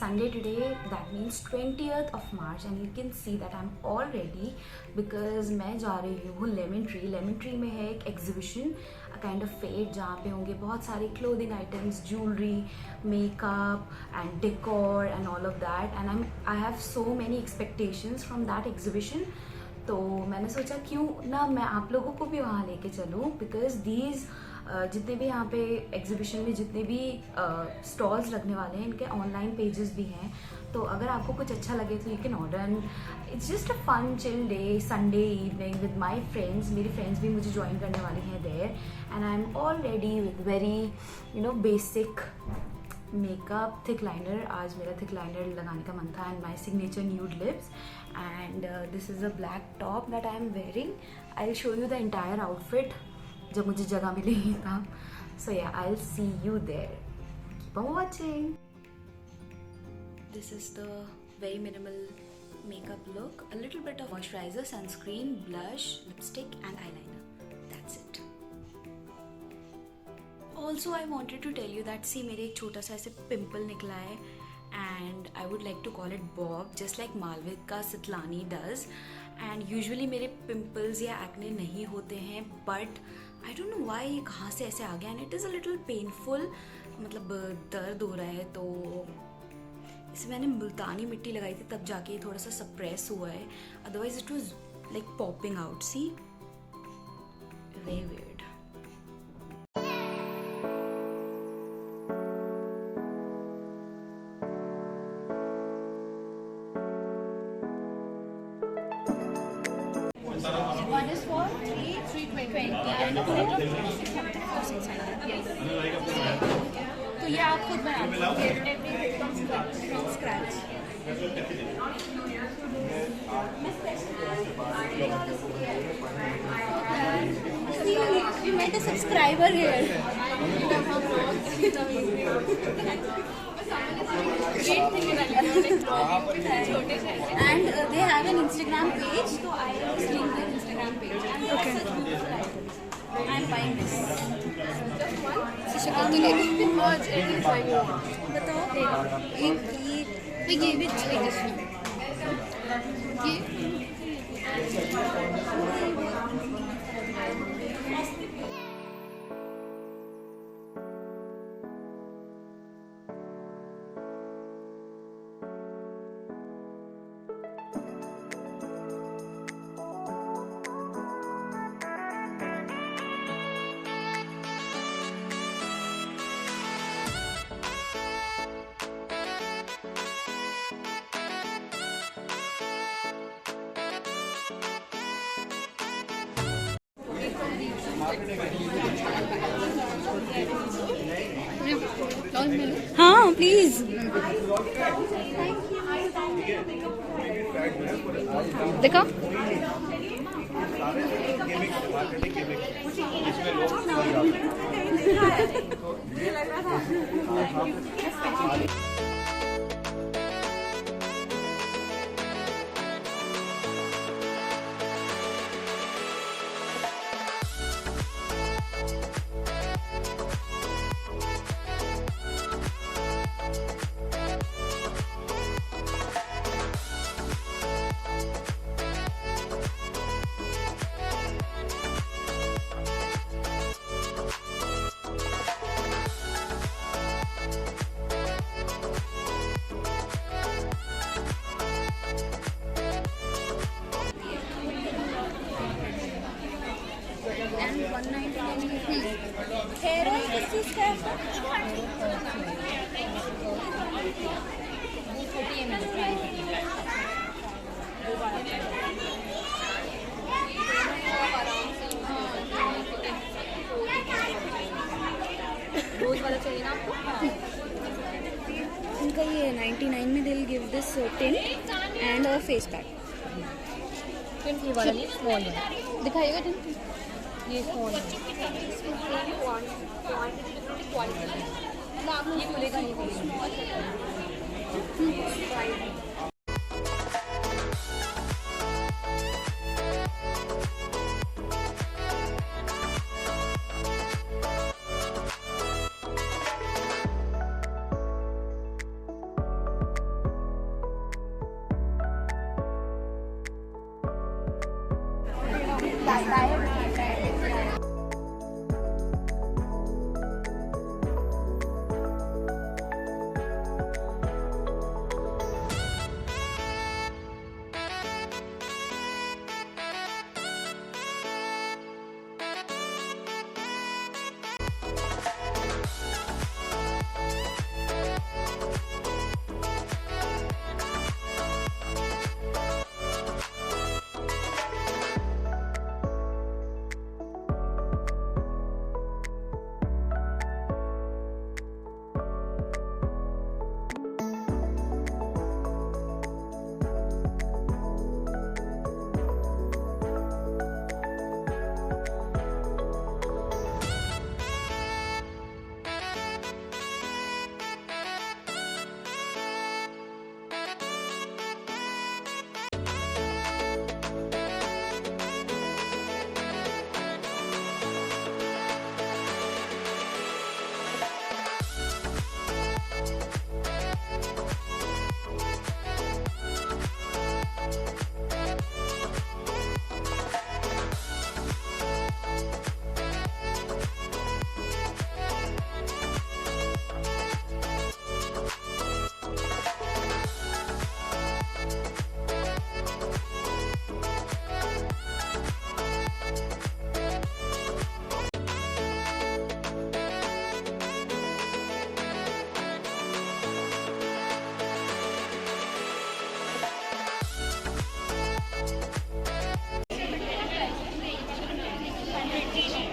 Sunday today, that means 20th of March, and you can see that I'm all ready because मैं जा रही हूँ lemon tree में है एक एग्जीबिशन, काइंड ऑफ फेयर, जहाँ पे होंगे बहुत सारे clothing items, jewellery, makeup and decor and all of that, and I have so many expectations from that exhibition. तो मैंने सोचा क्यों ना मैं आप लोगों को भी वहाँ लेके चलूँ, बिकॉज दीज जितने भी यहाँ पे एग्जीबिशन में जितने भी स्टॉल्स लगने वाले हैं, इनके ऑनलाइन पेजेस भी हैं. तो अगर आपको कुछ अच्छा लगे तो you can order, and it's just a fun chill day, Sunday evening with my friends. मेरी फ्रेंड्स भी मुझे ज्वाइन करने वाली हैं there, and I am already with very basic makeup, thick liner. आज मेरा थिक लाइनर लगाने का मन था, and my signature nude lips, and this is a black top that I am wearing. I will show you the entire outfit जब मुझे जगह मिलेगी तब. So yeah, I will see you there. Keep on watching. This is the very minimal makeup look. A little bit of moisturizer, sunscreen, blush, lipstick and eyeliner. That's it. Also, I wanted to tell you that see, मेरे एक छोटा सा ऐसे pimple निकला है, and I would like to call it bob, just like Malvika Sitlani does. And usually मेरे pimples या acne नहीं होते हैं, but I don't know why ये कहाँ से ऐसे आ गया, and it is a little painful. मतलब दर्द हो रहा है. तो इसे मैंने मुल्तानी मिट्टी लगाई थी, तब जाके ये थोड़ा सा सप्रेस हुआ है. Otherwise it was like popping out. See, very weird. One is for 320 and 600. तो ये आप खुद बना from scratch. We met a subscriber here. And they have an Instagram page, so I will link their Instagram page. And they have such beautiful items. I'm buying this. Just one? Merge any time you want. बताओ. We gave it like this one. हाँ please. देखो. Hair oil किस चीज़ का है? रोज वाला चाहिए ना आपको? इनका ये 99 में दिल give this tin and a face pack. Tin की वाला नहीं, स्मॉल है. दिखाइएगा टिन. ये स्मॉल है. ये खुलेगा नहीं.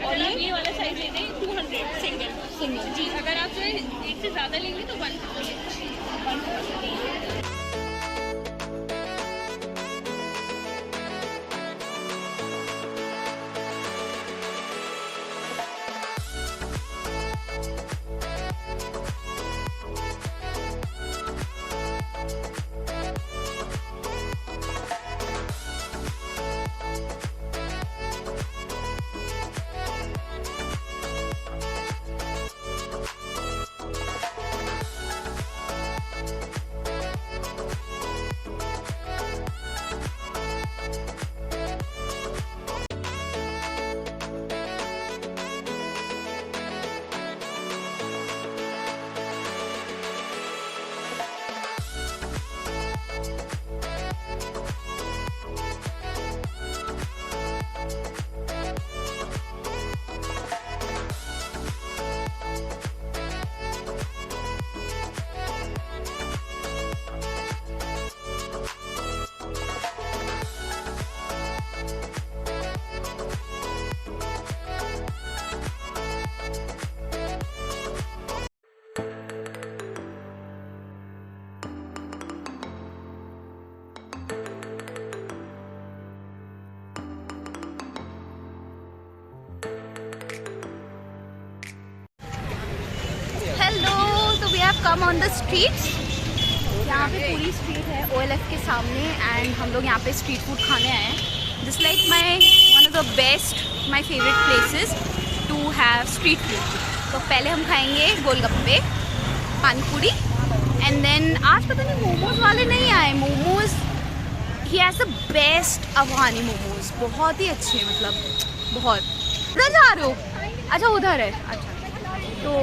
और ये वाला साइज लेते हैं 200 सिंगल जी। अगर आप एक से ज़्यादा लेंगे तो 150। Come on the streets. यहाँ पे पूरी स्ट्रीट है OLF के सामने एंड हम लोग यहाँ पे स्ट्रीट फूड खाने आए हैं। This like my one of the best my favourite places to have street food. तो पहले हम खाएंगे गोलगप्पे, पानी पूरी एंड देन आज पता नहीं मोमोज वाले नहीं आए। मोमोज ही has the best Afghani momos, बहुत ही अच्छे हैं, मतलब बहुत। उधर जा रहे हो? अच्छा उधर है। अच्छा तो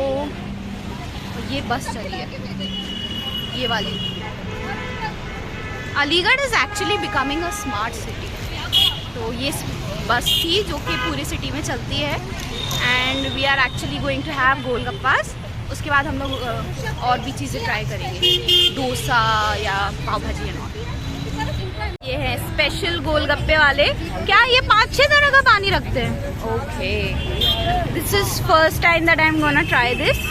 ये बस चली है, ये वाली। Aligarh is actually becoming a smart city. तो ये बस थी जो कि पूरी सिटी में चलती है and we are actually going to have golgappas. उसके बाद हम लोग और भी चीज़ें ट्राई करेंगे, डोसा या पाव भाजी एंड ऑल। ये है स्पेशल गोलगप्पे वाले। क्या ये 5-6 तरह का पानी रखते हैं? Okay, this is first time that I am gonna try this.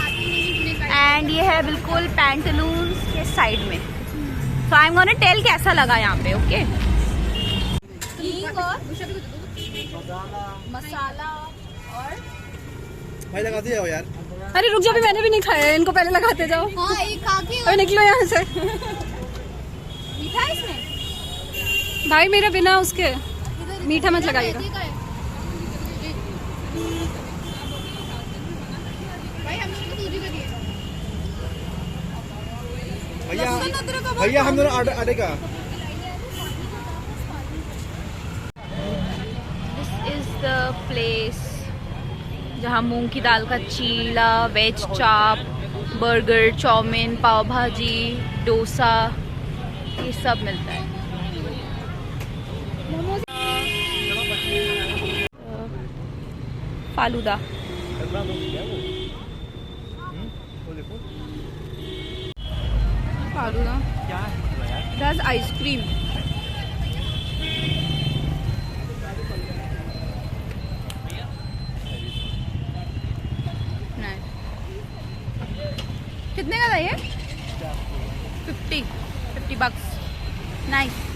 And ये है बिल्कुल पैंटलून्स के साइड में। तो आई एम गोना टेल कैसा लगा यहाँ पे। ओके, मसाला और भाई लगाते जाओ यार। अरे रुक जाओ, भी मैंने भी नहीं खाया है, इनको पहले लगाते जाओ। हाँ, एक खा और निकलो यहाँ से। मीठा है इसमें? भाई मेरा बिना उसके मीठा मत लगाइएगा। भैया हम दोनों आटे का। दिस इज द प्लेस जहाँ मूंग की दाल का चीला, वेज चाप, बर्गर, चाउमीन, पाव भाजी, डोसा, ये सब मिलता है। Falooda, falooda, that's ice cream. Nice. कितने का था ये? 50 bucks. Nice.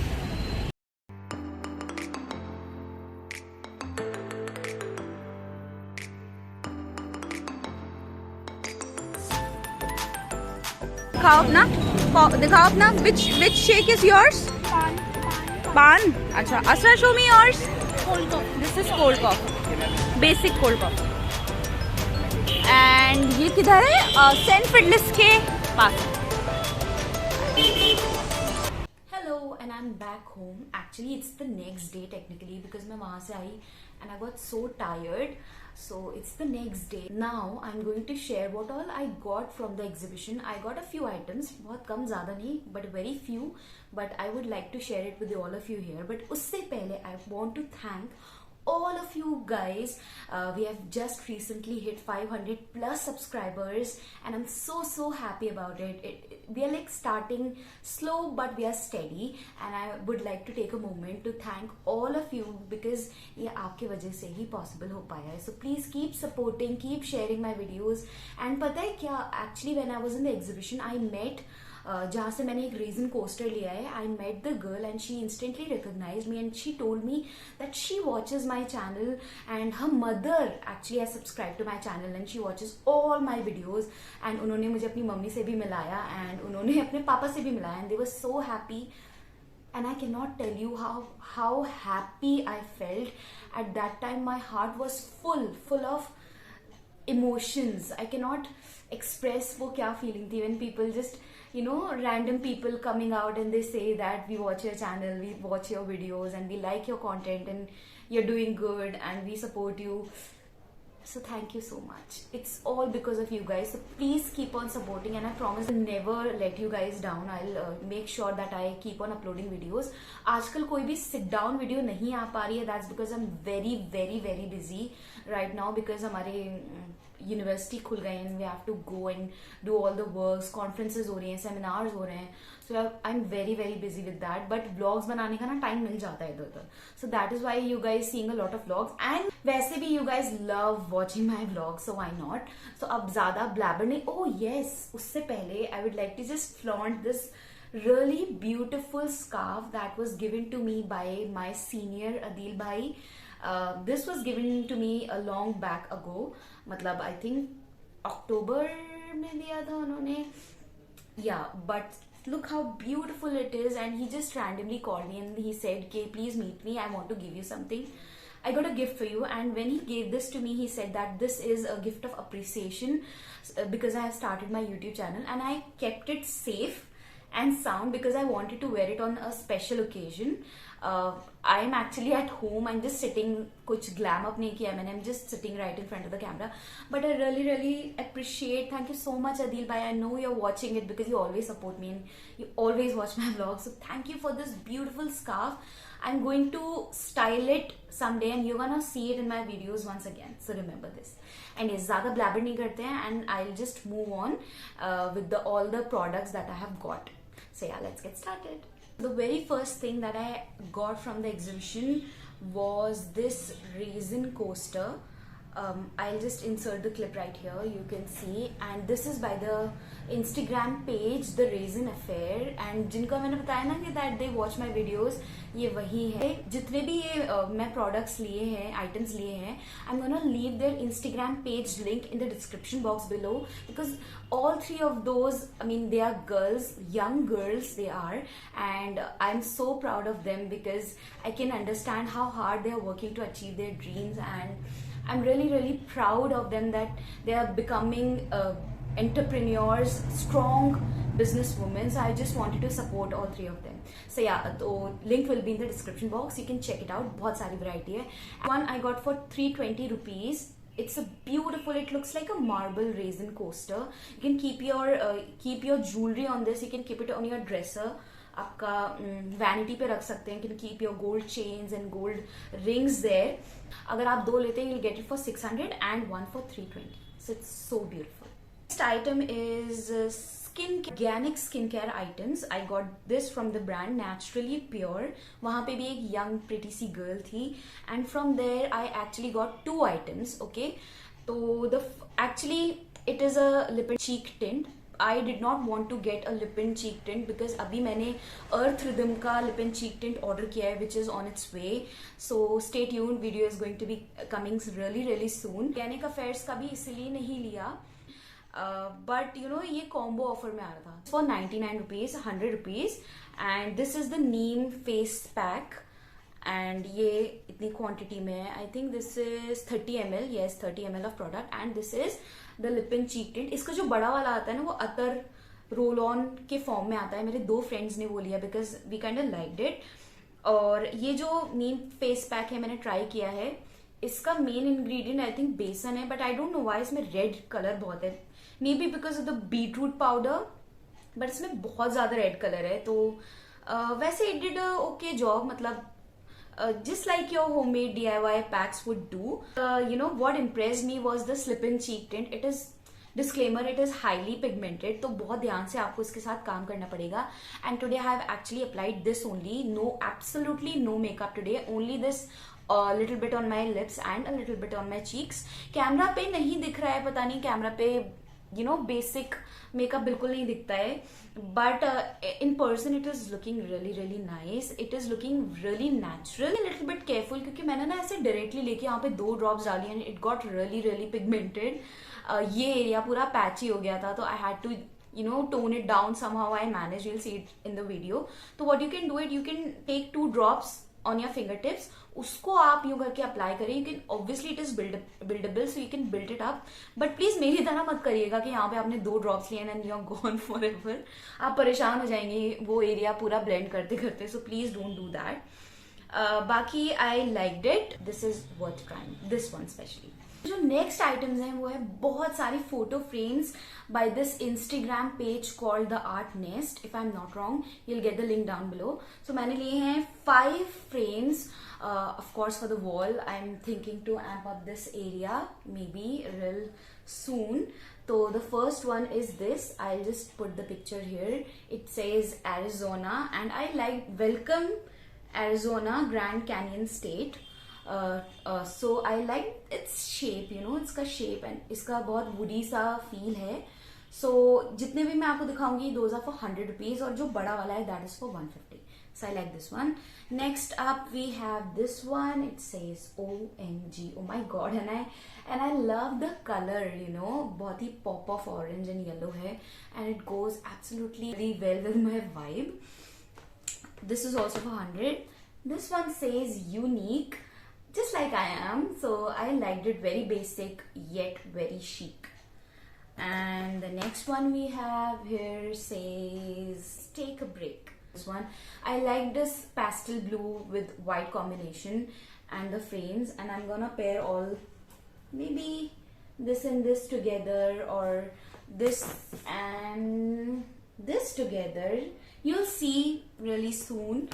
दिखाओ अपना which shake is yours? पान। अच्छा, Asra, show me yours. Cold coffee. This is cold coffee, basic cold coffee. And ये किधर है? सेंट फिडलिस के पास। Hello, and I'm back home. Actually, it's the next day technically because मैं वहाँ से आई and I got so tired. So it's the next day. Now I'm going to share what all I got from the exhibition. I got a few items, बहुत कम ज़्यादा नहीं, but very few. But I would like to share it with all of you here. But उससे पहले I want to thank all of you guys. We have just recently hit 500 plus subscribers and I'm so happy about it. We are like starting slow but we are steady, and I would like to take a moment to thank all of you because ये आपके वजह से ही possible हो पाया है. So please keep supporting, keep sharing my videos. And पता है क्या, actually when I was in the exhibition I met जहाँ से मैंने एक रेजन कोस्टर लिया है, I met the girl and she instantly recognised me and she told me that she watches my channel and her mother actually has subscribe to my channel and she watches all my videos. And उन्होंने मुझे अपनी mummy से भी मिलाया and उन्होंने अपने पापा से भी मिलाया and they were so happy. And I cannot tell you how happy I felt at that time. My heart was full of emotions. I cannot express वो क्या feeling थी when people just, you know, random people coming out and they say that we watch your channel, we watch your videos and we like your content and you're doing good and we support you. So thank you so much. It's all because of you guys. So please keep on supporting and I promise to never let you guys down. I'll make sure that I keep on uploading videos. आजकल कोई भी sit down video नहीं आ पा रही है. That's because I'm very busy right now because हमारे university खुल गए and we have to go and do all the works, conferences हो रही हैं, seminars हो रहे हैं. So I'm very busy with that. But vlogs बनाने का ना time मिल जाता है इधर उधर. So that is why you guys seeing a lot of vlogs. And वैसे भी you guys love watching my vlogs, so why not? So अब ज़्यादा blabber नहीं. Oh yes, उससे पहले I would like to just flaunt this really beautiful scarf that was given to me by my senior Adil bhai. This was given to me a long back ago. मतलब I think अक्टूबर में दिया था उन्होंने. Yeah, but look how beautiful it is. And he just randomly called me and he said, "Okay, please meet me. I want to give you something. I got a gift for you." And when he gave this to me, he said that this is a gift of appreciation because I have started my YouTube channel and I kept it safe and sound because I wanted to wear it on a special occasion. I am actually at home. I'm just sitting, कुछ glam up नहीं किया मैंने. I'm just sitting right in front of the camera. But I really appreciate. Thank you so much, Adil bhai. I know you're watching it because you always support me and you always watch my vlogs. So thank you for this beautiful scarf. I'm going to style it someday and you're gonna see it in my videos once again. So remember this. And yes, ज़्यादा blabber नहीं करते हैं and I'll just move on with all the products that I have got. So yeah, let's get started. The very first thing that I got from the exhibition was this resin coaster. I'll just insert the clip right here, you can see. And this is by the Instagram page, The Raisin Affair. And जिनको मैंने बताया ना कि that they watch my videos, ये वही है. जितने भी ये मैं products लिए हैं, items लिए हैं, I'm gonna leave their Instagram page link in the description box below because all three of those, I mean, they are girls, young girls they are, and I'm so proud of them because I can understand how hard they are working to achieve their dreams, and I'm really proud of them that they are becoming entrepreneurs, strong business women. So I just wanted to support all three of them. So yeah, so link will be in the description box. You can check it out. बहुत सारी variety है. One I got for 320 rupees. It's a beautiful. It looks like a marble raisin coaster. You can keep your jewelry on this. You can keep it on your dresser. आपका vanity पे रख सकते हैं. You can keep your gold chains and gold rings there. अगर आप 2 लेते हैं, you'll get it for 600 and one for 320. So it's so beautiful. Next item is organic skincare items. I got this from the brand Naturally Pure. वहाँ पे भी एक young pretty सी girl थी, and from there I actually got 2 items. Okay, तो actually it is a lip and cheek tint. I did not want to get a lip and cheek tint because अभी मैंने Earth Rhythm का lip and cheek tint order किया है, which is on its way. So stay tuned. Video is going to be coming really soon. Organic Affairs का भी इसलिए नहीं लिया, but you know ये combo offer में आ रहा था for 99 rupees, 100 rupees, and this is the neem face pack. And ये इतनी क्वांटिटी में है. I think this is 30 ml. yes, 30 ml of product. And this is the lip and cheek tint. इसका जो बड़ा वाला आता है ना, वो अतर रोल ऑन के फॉर्म में आता है. मेरे 2 फ्रेंड्स ने वो लिया because we kind of liked it. और ये जो नीम फेस पैक है मैंने ट्राई किया है. इसका मेन इंग्रेडिएंट आई थिंक बेसन है, but I don't know why इसमें रेड कलर बहुत है. May be because of the beetroot powder, but इसमें बहुत ज्यादा रेड कलर है. तो वैसे इट डिड ओके जॉब. मतलब just like your homemade DIY packs would do. You know what impressed me was the slip and cheek tint. It is disclaimer, it is highly pigmented, तो बहुत ध्यान से आपको इसके साथ काम करना पड़ेगा. And today I have actually applied this only. No, absolutely no makeup today. Only this little bit on my lips and a little bit on my cheeks. Camera पे नहीं दिख रहा है, पता नहीं कैमरा पे बेसिक मेकअप बिल्कुल नहीं दिखता है, but in person it is looking really nice. It is looking really natural. Little bit careful क्योंकि मैंने ना ऐसे डायरेक्टली लेके यहाँ पे 2 ड्रॉप्स डाली and it got really pigmented. ये एरिया पूरा पैची हो गया था, तो I had to tone it down somehow. I managed. You'll see it in the video. So what you can do it, you can take 2 drops on your fingertips. उसको आप यूं करके अप्लाई करें. You can obviously it is buildable, so you can build it up, but please मेरी तरह मत करिएगा कि यहाँ पे आपने 2 ड्रॉप्स लिए and you are gone forever. आप परेशान हो जाएंगे वो एरिया पूरा ब्लेंड करते करते. So please don't do that. बाकी I liked it. This is worth trying, this one specially. जो नेक्स्ट आइटम्स हैं वो है बहुत सारी photo frames by this Instagram page called the Art Nest. If I am not wrong, you'll get the link down below. So मैंने लिए हैं 5 frames. Of course for the wall. I'm thinking to amp up this area maybe real soon. So the first one is this. I'll just put the picture here. It says Arizona and I like welcome Arizona Grand Canyon State. So I like its shape, इसका shape and इसका बहुत woody सा feel है. So जितने भी मैं आपको दिखाऊंगी those are for 100 rupees और जो बड़ा वाला है that is for 150. So I like this one. Next up we have this one. It says OMG. Oh my god. And I love the color, बहुत ही pop of orange and yellow है, and it goes absolutely really well with my vibe. This is also for 100. This one says unique, just like I am. So I liked it. Very basic yet very chic. And the next one we have here says take a break. This one I like this pastel blue with white combination and the frames, and I'm gonna pair all maybe this and this together or this and this together. You'll see really soon.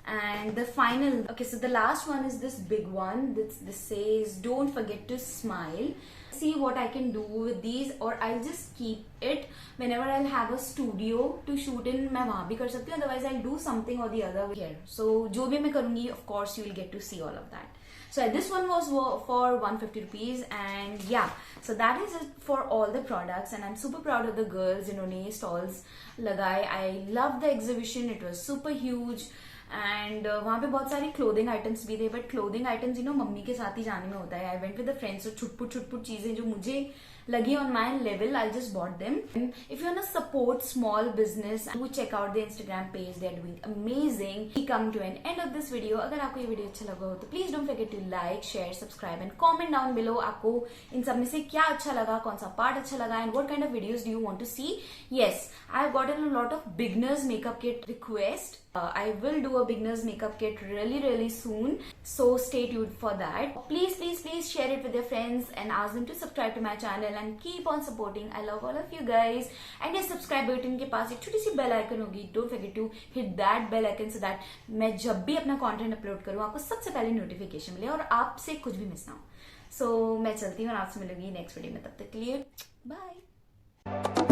And the final, okay, so the last one is this big one. This says don't forget to smile. See what I can do with these, or I'll just keep it whenever I'll have a studio to shoot in. मैं वहाँ भी कर सकती हूँ, otherwise I'll do something or the other here. So जो भी मैं करूँगी, of course you will get to see all of that. So this one was for 150 rupees, and yeah, so that is it for all the products, and I'm super proud of the girls. इन्होंने stalls लगाए. I love the exhibition. It was super huge. And वहाँ पे बहुत सारी clothing items भी थे, but clothing items mummy के साथ ही जाने में होता है. I went with the friends. और छुटपुट चीजें जो मुझे lagi on my level, I just bought them. And if you want to support small business, do check out the Instagram page. They are doing amazing. We come to an end of this video. अगर आपको ये video अच्छा लगा हो तो please don't forget to like, share, subscribe and comment down below. आपको इन सब में से क्या अच्छा लगा, कौन सा पार्ट अच्छा लगा, and what kind of videos do you want to see? Yes, I've gotten a lot of beginners makeup kit request. I will do a beginners makeup kit really soon, so stay tuned for that. Please share it with your friends and ask them to subscribe to my channel and keep on supporting. I love all of you guys. And yes, subscribe button के पास एक छोटी सी bell icon होगी. Don't forget to hit that bell icon so that मैं जब भी अपना content upload करूँ आपको सबसे पहले notification मिले और आपसे कुछ भी मिस ना हो. So मैं चलती हूँ और आपसे मिलूंगी नेक्स्ट वीडियो में. तब तक के लिए बाय.